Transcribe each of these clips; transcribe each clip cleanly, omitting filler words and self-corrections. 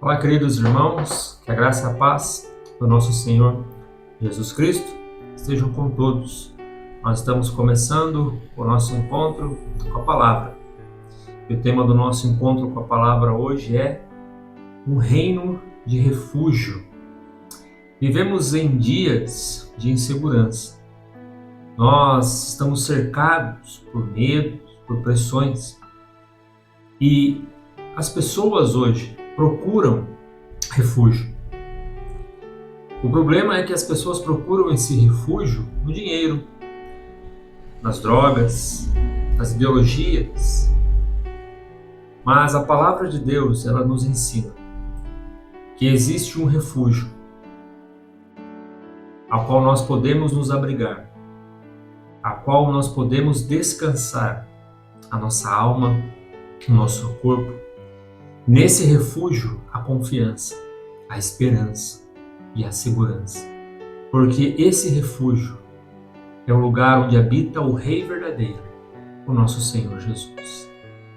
Olá, queridos irmãos, que a graça e a paz do nosso Senhor Jesus Cristo estejam com todos. Nós estamos começando o nosso encontro com a Palavra. E o tema do nosso encontro com a Palavra hoje é um reino de refúgio. Vivemos em dias de insegurança. Nós estamos cercados por medos, por pressões. E as pessoas hoje procuram refúgio. O problema é que as pessoas procuram esse refúgio no dinheiro, nas drogas, nas ideologias. Mas a palavra de Deus, ela nos ensina que existe um refúgio ao qual nós podemos nos abrigar, ao qual nós podemos descansar a nossa alma, o nosso corpo. Nesse refúgio, a confiança, a esperança e a segurança. Porque esse refúgio é o lugar onde habita o Rei verdadeiro, o nosso Senhor Jesus.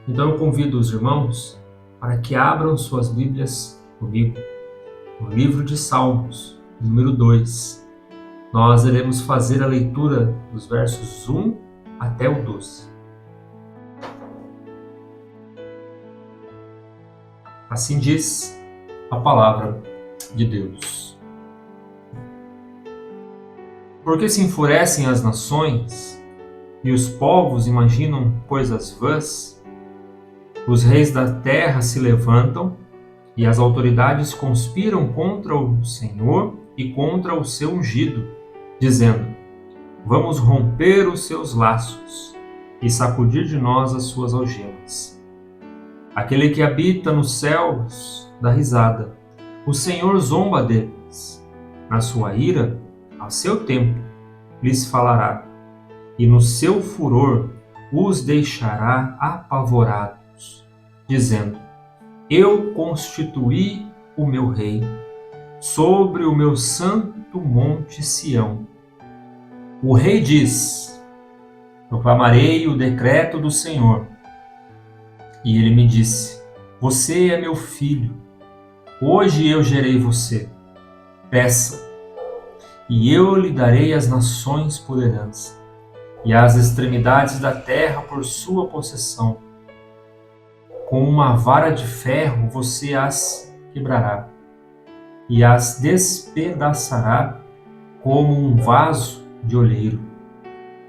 Então eu convido os irmãos para que abram suas Bíblias comigo no livro de Salmos, número 2. Nós iremos fazer a leitura dos versos 1 até o 12. Assim diz a palavra de Deus. Porque se enfurecem as nações e os povos imaginam coisas vãs, os reis da terra se levantam e as autoridades conspiram contra o Senhor e contra o seu ungido, dizendo: vamos romper os seus laços e sacudir de nós as suas algemas. Aquele que habita nos céus dá risada. O Senhor zomba deles. Na sua ira, ao seu tempo, lhes falará, e no seu furor os deixará apavorados, dizendo: eu constituí o meu rei sobre o meu santo monte Sião. O rei diz: proclamarei o decreto do Senhor. E ele me disse: você é meu filho, hoje eu gerei você. Peça, e eu lhe darei as nações por herança, e as extremidades da terra por sua possessão. Com uma vara de ferro você as quebrará, e as despedaçará como um vaso de oleiro.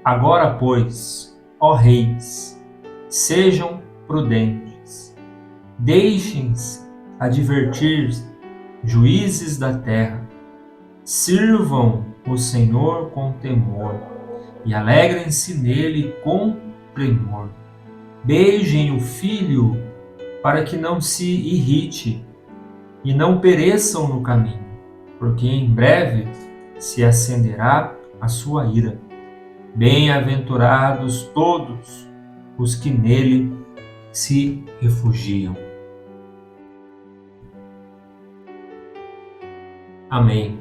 Agora, pois, ó reis, sejam prudentes, deixem-se advertir, juízes da terra, sirvam o Senhor com temor e alegrem-se nele com tremor. Beijem o filho para que não se irrite e não pereçam no caminho, porque em breve se acenderá a sua ira. Bem-aventurados todos os que nele se refugiam. Amém.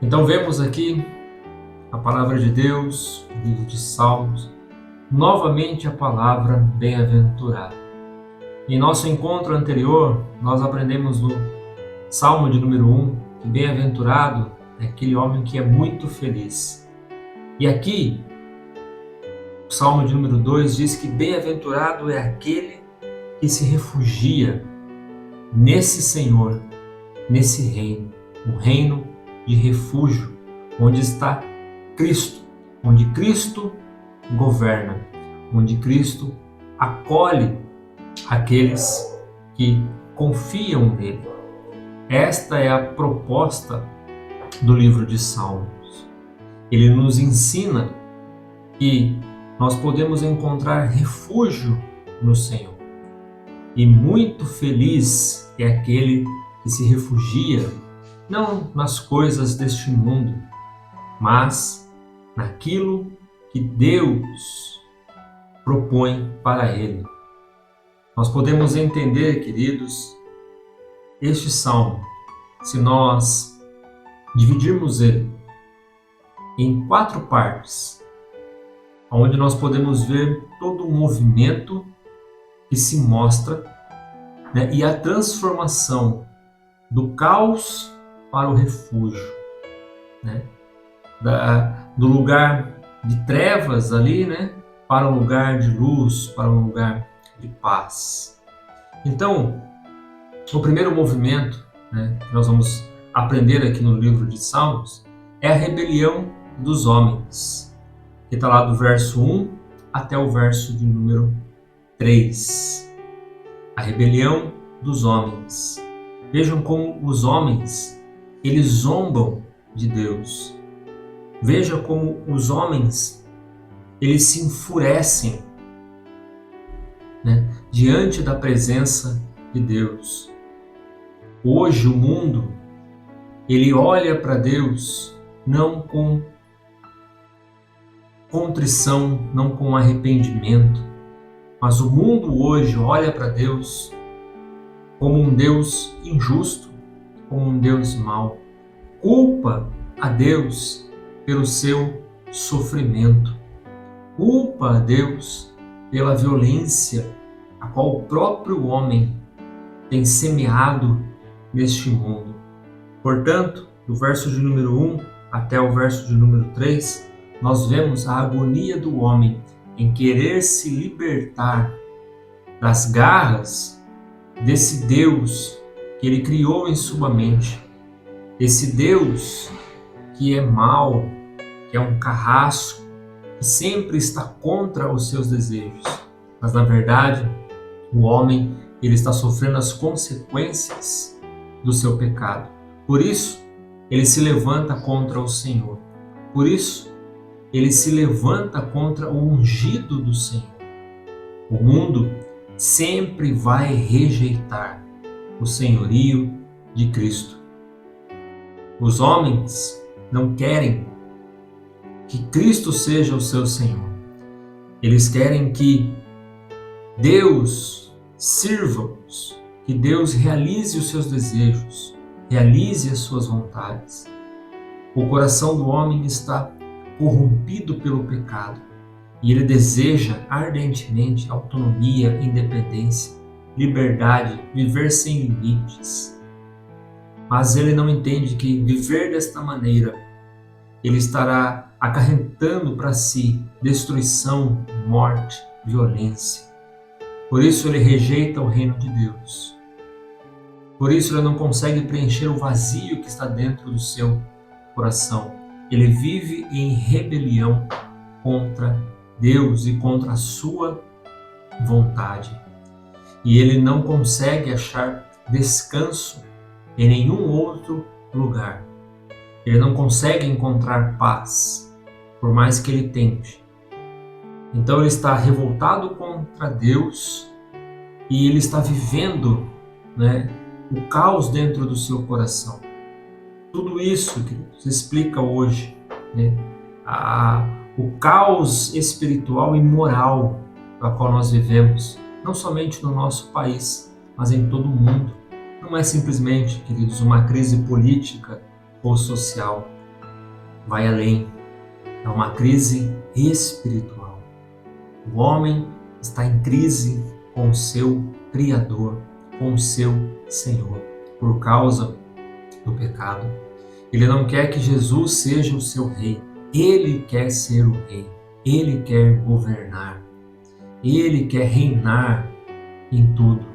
Então vemos aqui a palavra de Deus, o livro de Salmos, novamente a palavra bem-aventurado. Em nosso encontro anterior, nós aprendemos no Salmo de número 1 que bem-aventurado é aquele homem que é muito feliz. E aqui, o Salmo de número 2 diz que bem-aventurado é aquele que se refugia nesse Senhor, nesse reino, um reino de refúgio, onde está Cristo, onde Cristo governa, onde Cristo acolhe aqueles que confiam nele. Esta é a proposta do livro de Salmos. Ele nos ensina que nós podemos encontrar refúgio no Senhor. E muito feliz é aquele que se refugia não nas coisas deste mundo, mas naquilo que Deus propõe para ele. Nós podemos entender, queridos, este salmo, se nós dividirmos ele em 4 partes, onde nós podemos ver todo o movimento que se mostra né? E a transformação do caos para o refúgio, né? Do lugar de trevas ali, né? Para um lugar de luz, para um lugar de paz. Então, o primeiro movimento, né, que nós vamos aprender aqui no livro de Salmos é a rebelião dos homens, que está lá do verso 1 até o verso de número 3. A rebelião dos homens. Vejam como os homens, eles zombam de Deus. Veja como os homens, eles se enfurecem, né, diante da presença de Deus. Hoje o mundo, ele olha para Deus não com contrição, não com arrependimento, mas o mundo hoje olha para Deus como um Deus injusto, como um Deus mau. Culpa a Deus pelo seu sofrimento. Culpa a Deus pela violência a qual o próprio homem tem semeado neste mundo. Portanto, do verso de número 1 até o verso de número 3, nós vemos a agonia do homem em querer se libertar das garras desse Deus que ele criou em sua mente. Esse Deus que é mau, que é um carrasco, que sempre está contra os seus desejos. Mas na verdade, o homem, ele está sofrendo as consequências do seu pecado. Por isso, ele se levanta contra o Senhor. Por isso, ele se levanta contra o ungido do Senhor. O mundo sempre vai rejeitar o senhorio de Cristo. Os homens não querem que Cristo seja o seu Senhor. Eles querem que Deus sirva-os, que Deus realize os seus desejos, realize as suas vontades. O coração do homem está corrompido pelo pecado e ele deseja ardentemente autonomia, independência, liberdade, viver sem limites. Mas ele não entende que viver desta maneira, ele estará acarretando para si destruição, morte, violência. Por isso ele rejeita o reino de Deus. Por isso ele não consegue preencher o vazio que está dentro do seu coração. Ele vive em rebelião contra Deus e contra a sua vontade. E ele não consegue achar descanso em nenhum outro lugar. Ele não consegue encontrar paz, por mais que ele tente. Então ele está revoltado contra Deus e ele está vivendo, né, o caos dentro do seu coração. Tudo isso que se explica hoje, né, o caos espiritual e moral a qual nós vivemos, não somente no nosso país, mas em todo o mundo. Não é simplesmente, queridos, uma crise política ou social. Vai além. É uma crise espiritual. O homem está em crise com o seu Criador, com o seu Senhor, por causa do pecado. Ele não quer que Jesus seja o seu rei. Ele quer ser o rei. Ele quer governar. Ele quer reinar em tudo.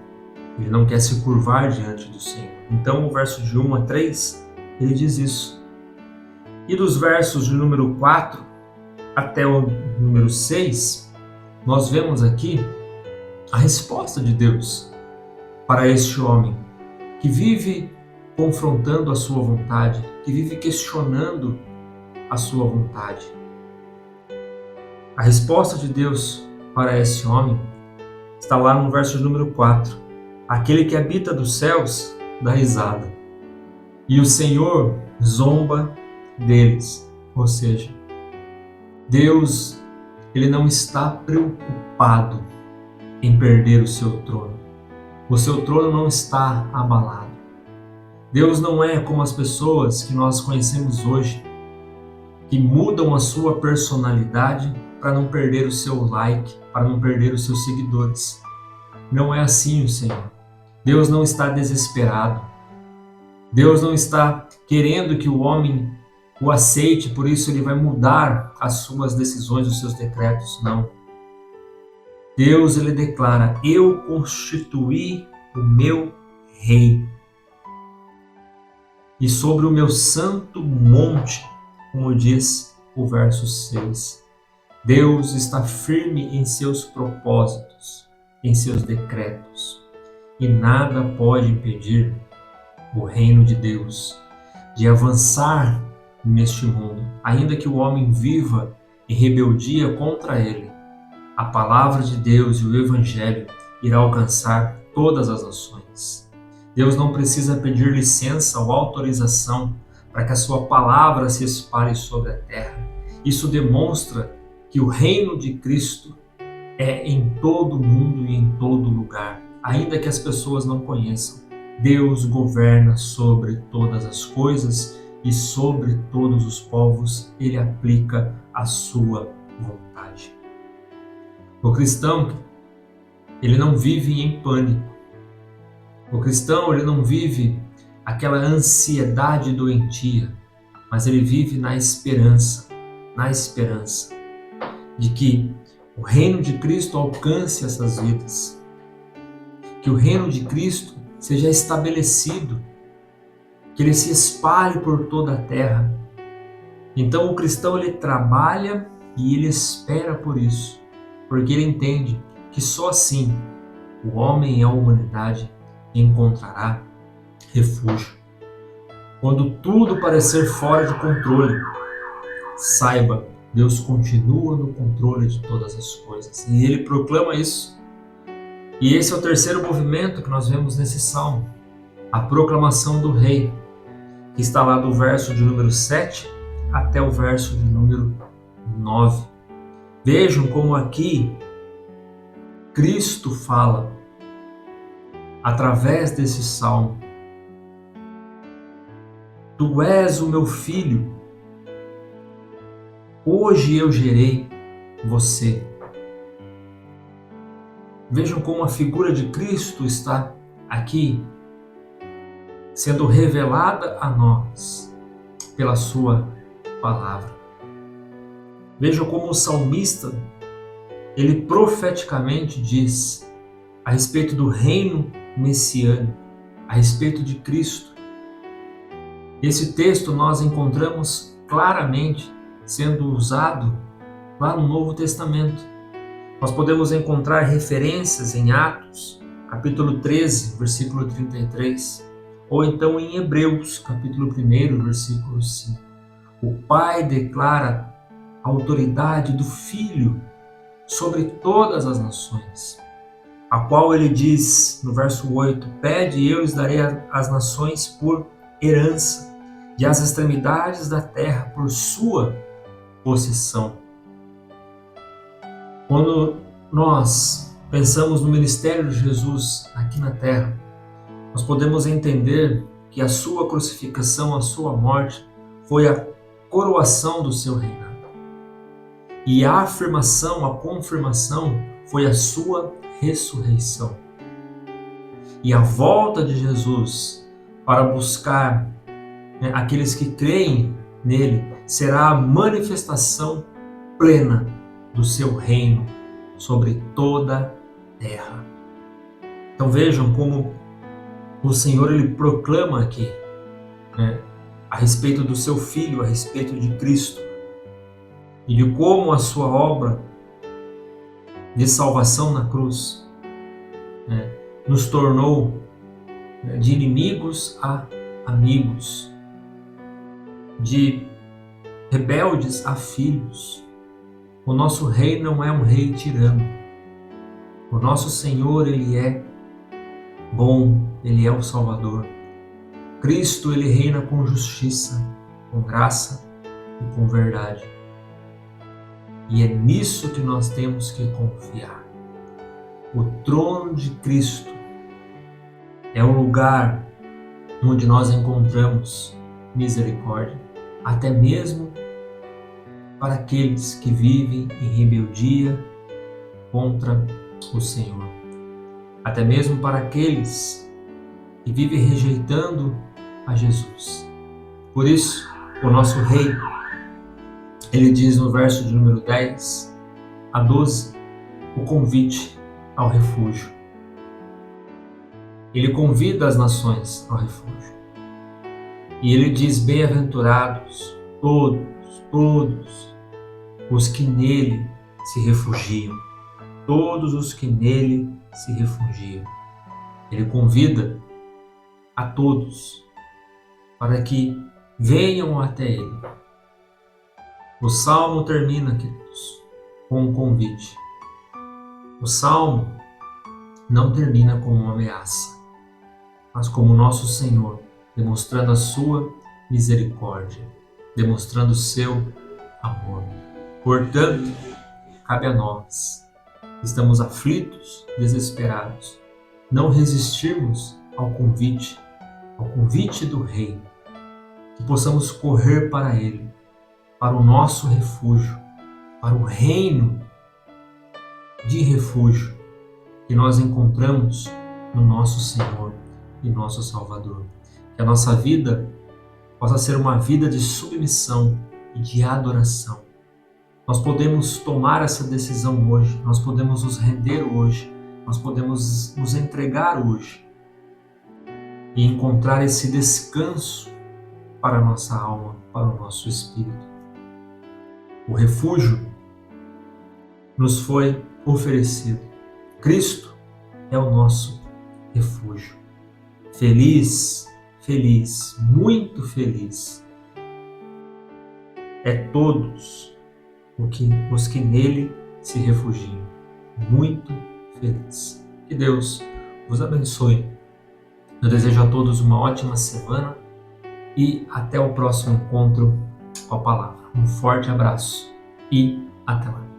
Ele não quer se curvar diante do Senhor. Então, o verso de 1 a 3, ele diz isso. E dos versos de número 4 até o número 6, nós vemos aqui a resposta de Deus para este homem que vive confrontando a sua vontade, que vive questionando a sua vontade. A resposta de Deus para esse homem está lá no verso de número 4. Aquele que habita dos céus dá risada, e o Senhor zomba deles. Ou seja, Deus, ele não está preocupado em perder o seu trono. O seu trono não está abalado. Deus não é como as pessoas que nós conhecemos hoje, que mudam a sua personalidade para não perder o seu like, para não perder os seus seguidores. Não é assim o Senhor. Deus não está desesperado. Deus não está querendo que o homem o aceite, por isso ele vai mudar as suas decisões, os seus decretos. Não. Deus, ele declara: eu constituí o meu rei. E sobre o meu santo monte, como diz o verso 6, Deus está firme em seus propósitos, em seus decretos, e nada pode impedir o reino de Deus de avançar neste mundo. Ainda que o homem viva em rebeldia contra ele, a palavra de Deus e o evangelho irá alcançar todas as nações. Deus não precisa pedir licença ou autorização para que a sua palavra se espalhe sobre a terra. Isso demonstra que o reino de Cristo é em todo o mundo e em todo lugar, ainda que as pessoas não conheçam. Deus governa sobre todas as coisas e sobre todos os povos ele aplica a sua vontade. O cristão, ele não vive em pânico. O cristão, ele não vive aquela ansiedade doentia, mas ele vive na esperança de que o reino de Cristo alcance essas vidas, que o reino de Cristo seja estabelecido, que ele se espalhe por toda a terra. Então o cristão, ele trabalha e ele espera por isso, porque ele entende que só assim o homem e a humanidade encontrará refúgio. Quando tudo parecer fora de controle, saiba, Deus continua no controle de todas as coisas. E ele proclama isso. E esse é o terceiro movimento que nós vemos nesse salmo, a proclamação do rei, que está lá do verso de número 7 até o verso de número 9. Vejam como aqui Cristo fala através desse salmo: tu és o meu filho, hoje eu gerei você. Vejam como a figura de Cristo está aqui sendo revelada a nós pela sua palavra. Vejam como o salmista, ele profeticamente diz a respeito do reino messiânico, a respeito de Cristo. Esse texto nós encontramos claramente sendo usado lá no Novo Testamento. Nós podemos encontrar referências em Atos, capítulo 13, versículo 33, ou então em Hebreus, capítulo 1, versículo 5. O Pai declara a autoridade do Filho sobre todas as nações, a qual ele diz no verso 8: pede e eu lhes darei as nações por herança, e as extremidades da terra por sua possessão. Quando nós pensamos no ministério de Jesus aqui na terra, nós podemos entender que a sua crucificação, a sua morte, foi a coroação do seu reinado. E a afirmação, a confirmação, foi a sua ressurreição. E a volta de Jesus para buscar aqueles que creem nele será a manifestação plena do seu reino sobre toda a terra. Então vejam como o Senhor, ele proclama aqui a respeito do seu Filho, a respeito de Cristo, e de como a sua obra de salvação na cruz nos tornou de inimigos a amigos, de rebeldes a filhos. O nosso rei não é um rei tirano. O nosso Senhor, ele é bom, ele é o Salvador. Cristo, ele reina com justiça, com graça e com verdade. E é nisso que nós temos que confiar. O trono de Cristo é o lugar onde nós encontramos misericórdia, até mesmo para aqueles que vivem em rebeldia contra o Senhor. Até mesmo para aqueles e vive rejeitando a Jesus. Por isso, o nosso rei, ele diz no verso de número 10 a 12, o convite ao refúgio. Ele convida as nações ao refúgio. E ele diz: bem-aventurados todos os que nele se refugiam. Todos os que nele se refugiam. Ele convida a todos para que venham até ele. O Salmo termina, queridos, com um convite. O Salmo não termina com uma ameaça, mas como nosso Senhor, demonstrando a sua misericórdia, demonstrando o seu amor. Portanto, cabe a nós, estamos aflitos, desesperados, não resistirmos ao convite do Rei, que possamos correr para Ele, para o nosso refúgio, para o reino de refúgio que nós encontramos no nosso Senhor e nosso Salvador. Que a nossa vida possa ser uma vida de submissão e de adoração. Nós podemos tomar essa decisão hoje, nós podemos nos render hoje, nós podemos nos entregar hoje e encontrar esse descanso para a nossa alma, para o nosso espírito. O refúgio nos foi oferecido. Cristo é o nosso refúgio. Feliz, muito feliz é todos os que nele se refugiam. Muito feliz. Que Deus vos abençoe. Eu desejo a todos uma ótima semana e até o próximo encontro com a palavra. Um forte abraço e até lá.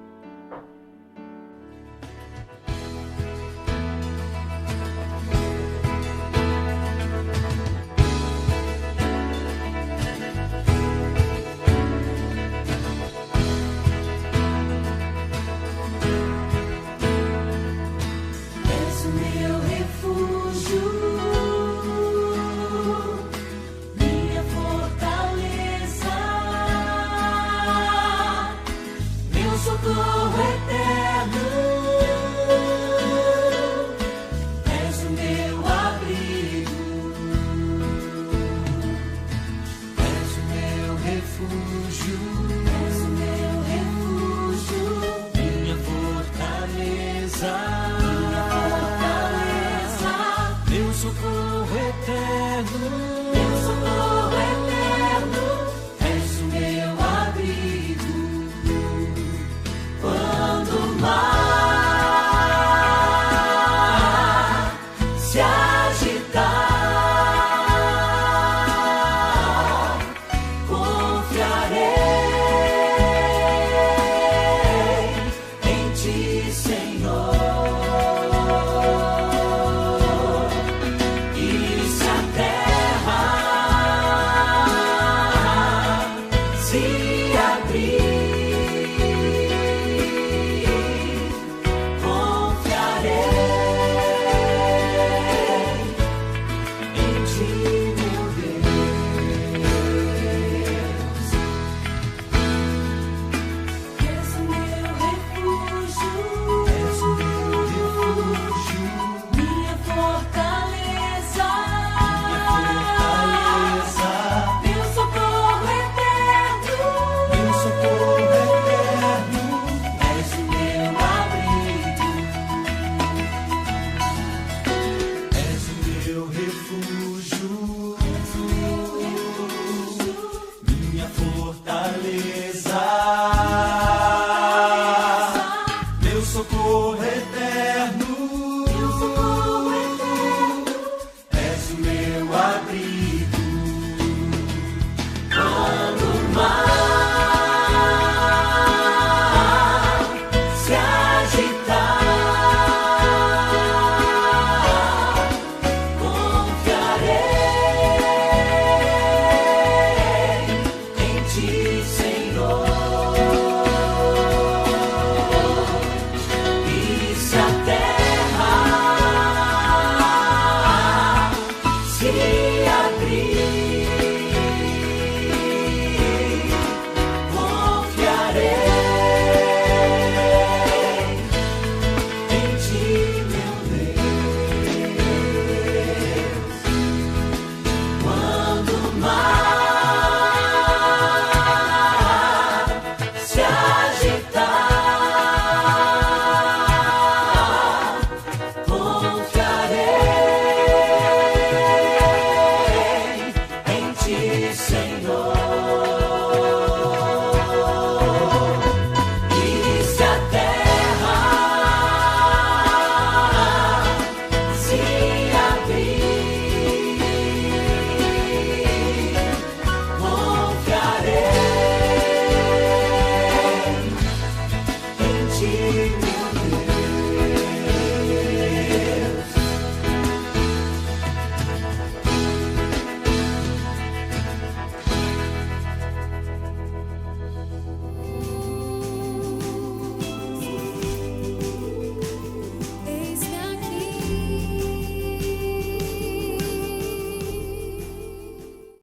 És o meu